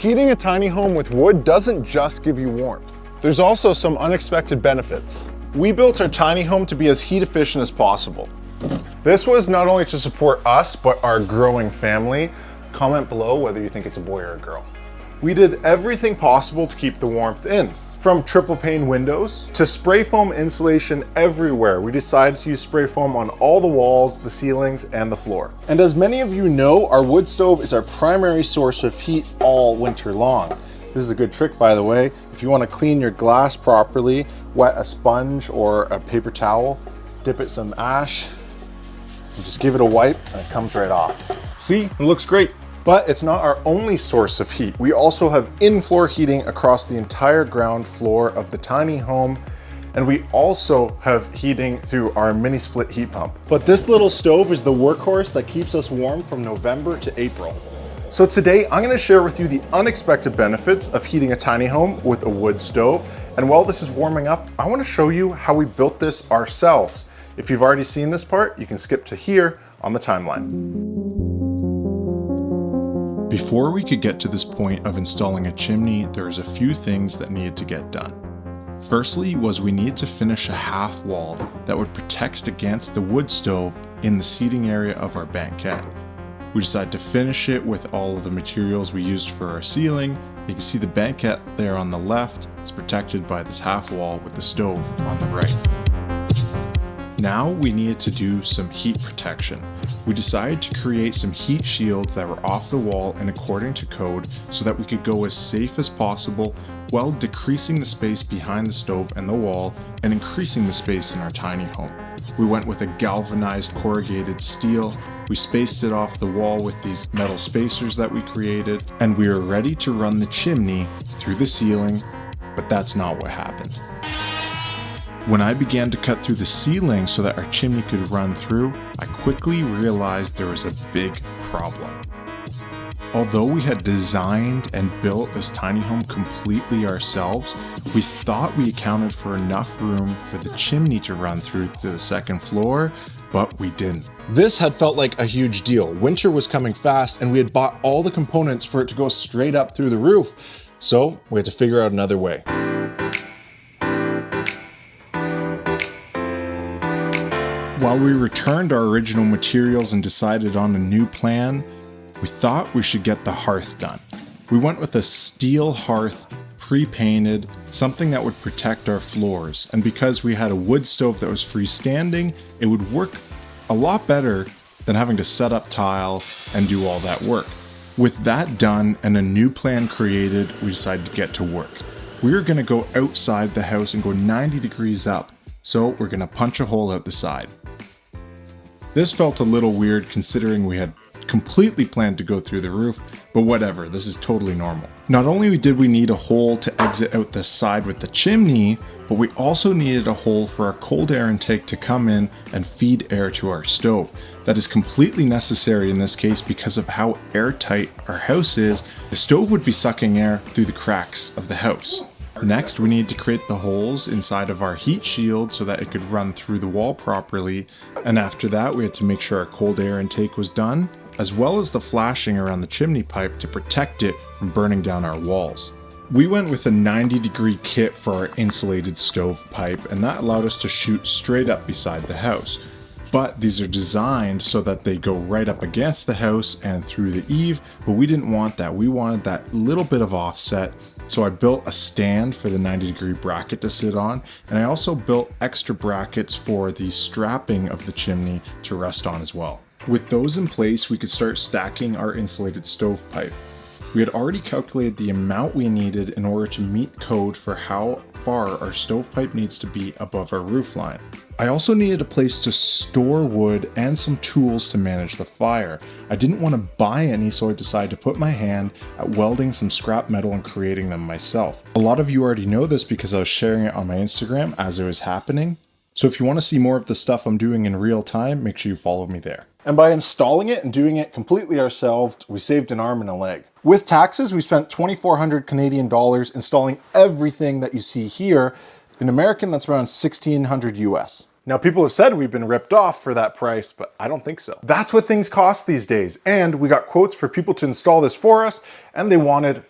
Heating a tiny home with wood doesn't just give you warmth. There's also some unexpected benefits. We built our tiny home to be as heat efficient as possible. This was not only to support us, but our growing family. Comment below whether you think it's a boy or a girl. We did everything possible to keep the warmth in. From triple pane windows to spray foam insulation everywhere. We decided to use spray foam on all the walls, the ceilings, and the floor. And as many of you know, our wood stove is our primary source of heat all winter long. This is a good trick, by the way. If you want to clean your glass properly, wet a sponge or a paper towel, dip it some ash, and just give it a wipe and it comes right off. See, it looks great. But it's not our only source of heat. We also have in-floor heating across the entire ground floor of the tiny home. And we also have heating through our mini split heat pump. But this little stove is the workhorse that keeps us warm from November to April. So today I'm gonna share with you the unexpected benefits of heating a tiny home with a wood stove. And while this is warming up, I wanna show you how we built this ourselves. If you've already seen this part, you can skip to here on the timeline. Before we could get to this point of installing a chimney, there was a few things that needed to get done. Firstly was we needed to finish a half wall that would protect against the wood stove in the seating area of our banquette. We decided to finish it with all of the materials we used for our ceiling. You can see the banquette there on the left is protected by this half wall with the stove on the right. Now we needed to do some heat protection. We decided to create some heat shields that were off the wall and according to code so that we could go as safe as possible while decreasing the space behind the stove and the wall and increasing the space in our tiny home. We went with a galvanized corrugated steel. We spaced it off the wall with these metal spacers that we created, and we were ready to run the chimney through the ceiling, but that's not what happened. When I began to cut through the ceiling so that our chimney could run through, I quickly realized there was a big problem. Although we had designed and built this tiny home completely ourselves, we thought we accounted for enough room for the chimney to run through to the second floor, but we didn't. This had felt like a huge deal. Winter was coming fast and we had bought all the components for it to go straight up through the roof. So we had to figure out another way. While we returned our original materials and decided on a new plan, we thought we should get the hearth done. We went with a steel hearth, pre-painted, something that would protect our floors. And because we had a wood stove that was freestanding, it would work a lot better than having to set up tile and do all that work. With that done and a new plan created, we decided to get to work. We were gonna go outside the house and go 90 degrees up. So we're gonna punch a hole out the side. This felt a little weird considering we had completely planned to go through the roof, but whatever, this is totally normal. Not only did we need a hole to exit out the side with the chimney, but we also needed a hole for our cold air intake to come in and feed air to our stove. That is completely necessary in this case because of how airtight our house is. The stove would be sucking air through the cracks of the house. Next, we needed to create the holes inside of our heat shield so that it could run through the wall properly. And after that, we had to make sure our cold air intake was done, as well as the flashing around the chimney pipe to protect it from burning down our walls. We went with a 90-degree kit for our insulated stove pipe, and that allowed us to shoot straight up beside the house. But these are designed so that they go right up against the house and through the eave, but we didn't want that. We wanted that little bit of offset. So I built a stand for the 90-degree bracket to sit on, and I also built extra brackets for the strapping of the chimney to rest on as well. With those in place, we could start stacking our insulated stovepipe. We had already calculated the amount we needed in order to meet code for how far our stovepipe needs to be above our roof line. I also needed a place to store wood and some tools to manage the fire. I didn't want to buy any, so I decided to put my hand at welding some scrap metal and creating them myself. A lot of you already know this because I was sharing it on my Instagram as it was happening. So if you want to see more of the stuff I'm doing in real time, make sure you follow me there. And by installing it and doing it completely ourselves, we saved an arm and a leg. With taxes, we spent 2,400 Canadian dollars installing everything that you see here. In American, that's around 1,600 US. Now, people have said we've been ripped off for that price, but I don't think so. That's what things cost these days. And we got quotes for people to install this for us, and they wanted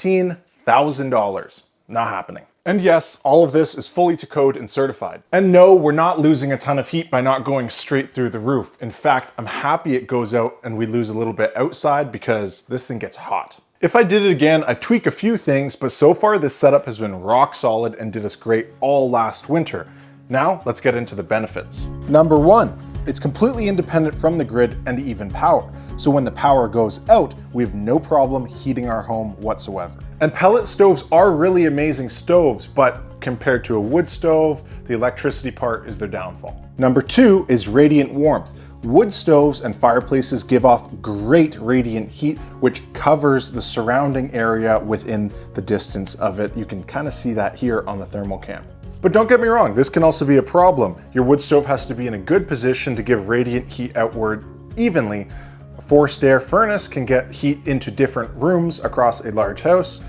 $15,000. Not happening. And yes, all of this is fully to code and certified. And no, we're not losing a ton of heat by not going straight through the roof. In fact, I'm happy it goes out and we lose a little bit outside because this thing gets hot. If I did it again, I'd tweak a few things, but so far this setup has been rock solid and did us great all last winter. Now, let's get into the benefits. Number one, it's completely independent from the grid and even power. So when the power goes out, we have no problem heating our home whatsoever. And pellet stoves are really amazing stoves, but compared to a wood stove, the electricity part is their downfall. Number two is radiant warmth. Wood stoves and fireplaces give off great radiant heat, which covers the surrounding area within the distance of it. You can kind of see that here on the thermal cam. But don't get me wrong, this can also be a problem. Your wood stove has to be in a good position to give radiant heat outward evenly. A forced air furnace can get heat into different rooms across a large house.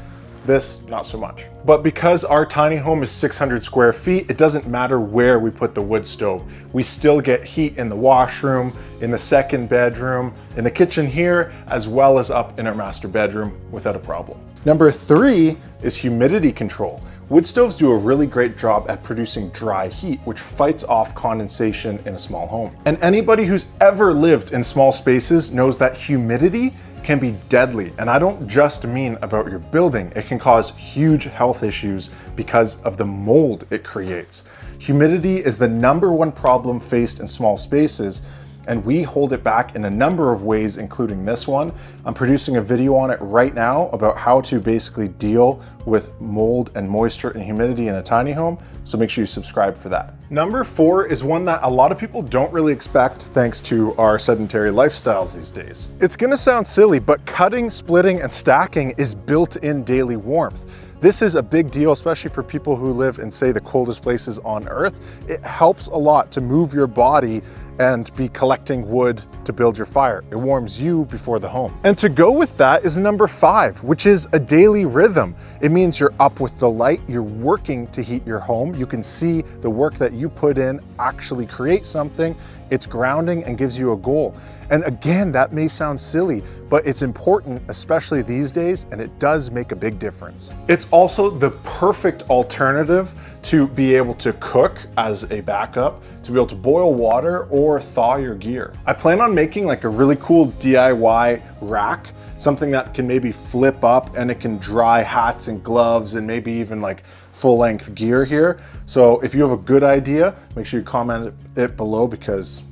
This, not so much. But because our tiny home is 600 square feet, it doesn't matter where we put the wood stove. We still get heat in the washroom, in the second bedroom, in the kitchen here, as well as up in our master bedroom without a problem. Number three is humidity control. Wood stoves do a really great job at producing dry heat, which fights off condensation in a small home. And anybody who's ever lived in small spaces knows that humidity can be deadly. And I don't just mean about your building. It can cause huge health issues because of the mold it creates. Humidity is the #1 problem faced in small spaces, and we hold it back in a number of ways, including this one. I'm producing a video on it right now about how to basically deal with mold and moisture and humidity in a tiny home, so make sure you subscribe for that. Number four is one that a lot of people don't really expect thanks to our sedentary lifestyles these days. It's gonna sound silly, but cutting, splitting, and stacking is built-in daily warmth. This is a big deal, especially for people who live in, say, the coldest places on Earth. It helps a lot to move your body and be collecting wood to build your fire. It warms you before the home. And to go with that is number five, which is a daily rhythm. It means you're up with the light, you're working to heat your home. You can see the work that you put in actually create something. It's grounding and gives you a goal. And again, that may sound silly, but it's important, especially these days, and it does make a big difference. It's also the perfect alternative to be able to cook as a backup, to be able to boil water or thaw your gear. I plan on making like a really cool DIY rack, something that can maybe flip up and it can dry hats and gloves and maybe even like full-length gear here. So if you have a good idea, make sure you comment it below because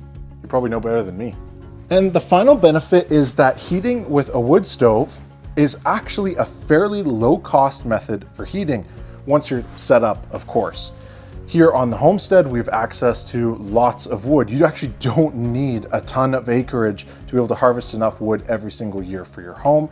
you probably know better than me. And the final benefit is that heating with a wood stove is actually a fairly low-cost method for heating once you're set up, of course. Here on the homestead, we have access to lots of wood. You actually don't need a ton of acreage to be able to harvest enough wood every single year for your home.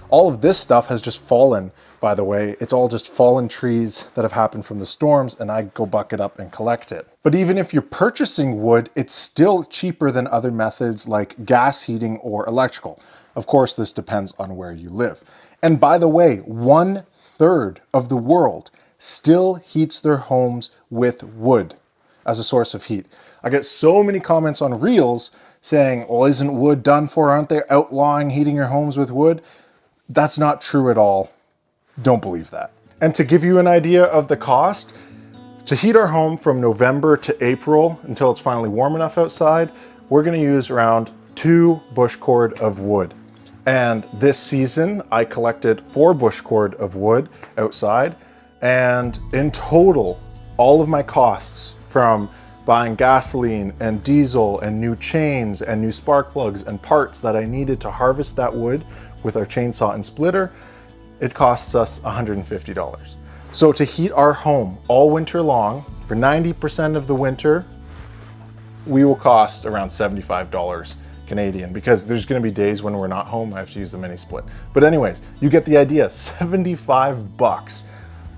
All of this stuff has just fallen, by the way. It's all just fallen trees that have happened from the storms, and I go bucket up and collect it. But even if you're purchasing wood, it's still cheaper than other methods like gas heating or electrical. Of course, this depends on where you live. And by the way, 1/3 of the world still heats their homes with wood as a source of heat. I get so many comments on Reels saying, well, isn't wood done for? Aren't they outlawing heating your homes with wood? That's not true at all. Don't believe that. And to give you an idea of the cost, to heat our home from November to April until it's finally warm enough outside, we're gonna use around 2 bush cord of wood. And this season, I collected 4 bush cord of wood outside. And in total, all of my costs from buying gasoline and diesel and new chains and new spark plugs and parts that I needed to harvest that wood with our chainsaw and splitter, it costs us $150. So to heat our home all winter long, for 90% of the winter, we will cost around $75 Canadian, because there's gonna be days when we're not home, I have to use the mini split. But anyways, you get the idea, 75 bucks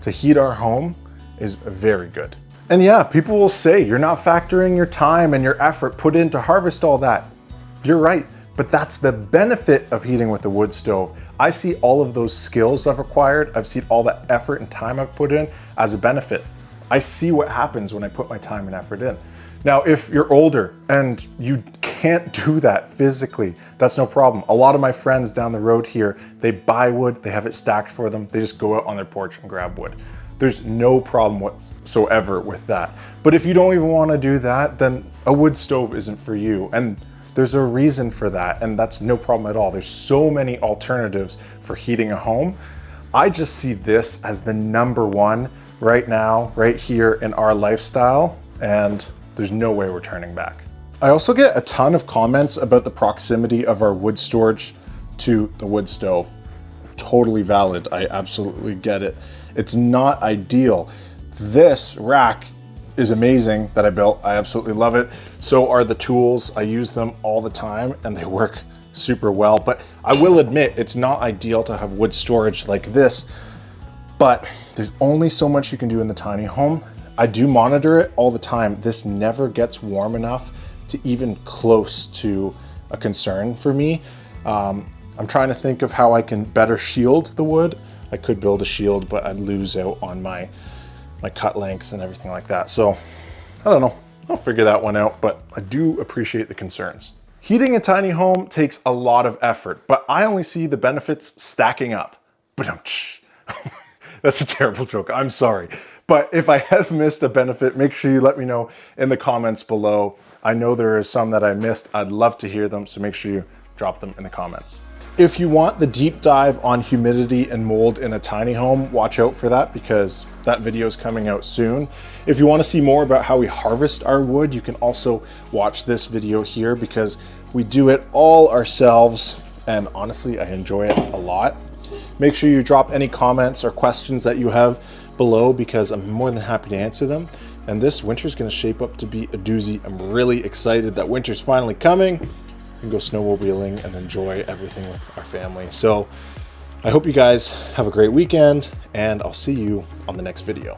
to heat our home is very good. And yeah, people will say, you're not factoring your time and your effort put in to harvest all that. You're right, but that's the benefit of heating with a wood stove. I see all of those skills I've acquired, I've seen all that effort and time I've put in as a benefit. I see what happens when I put my time and effort in. Now, if you're older and you can't do that physically. That's no problem. A lot of my friends down the road here, they buy wood, they have it stacked for them. They just go out on their porch and grab wood. There's no problem whatsoever with that. But if you don't even want to do that, then a wood stove isn't for you. And there's a reason for that, and that's no problem at all. There's so many alternatives for heating a home. I just see this as the number one right now, right here in our lifestyle, and there's no way we're turning back. I also get a ton of comments about the proximity of our wood storage to the wood stove. Totally valid. I absolutely get it. It's not ideal. This rack is amazing that I built. I absolutely love it. So are the tools. I use them all the time and they work super well. But I will admit it's not ideal to have wood storage like this, but there's only so much you can do in the tiny home. I do monitor it all the time. This never gets warm enough to even close to a concern for me. I'm trying to think of how I can better shield the wood. I could build a shield, but I'd lose out on my cut length and everything like that. So I don't know, I'll figure that one out, but I do appreciate the concerns. Heating a tiny home takes a lot of effort, but I only see the benefits stacking up. That's a terrible joke, I'm sorry. But if I have missed a benefit, make sure you let me know in the comments below. I know there are some that I missed. I'd love to hear them, so make sure you drop them in the comments. If you want the deep dive on humidity and mold in a tiny home, watch out for that because that video is coming out soon. If you want to see more about how we harvest our wood, you can also watch this video here because we do it all ourselves and honestly, I enjoy it a lot. Make sure you drop any comments or questions that you have below because I'm more than happy to answer them. And this winter's going to shape up to be a doozy. I'm really excited that winter's finally coming. We can go snowmobiling and enjoy everything with our family. So I hope you guys have a great weekend and I'll see you on the next video.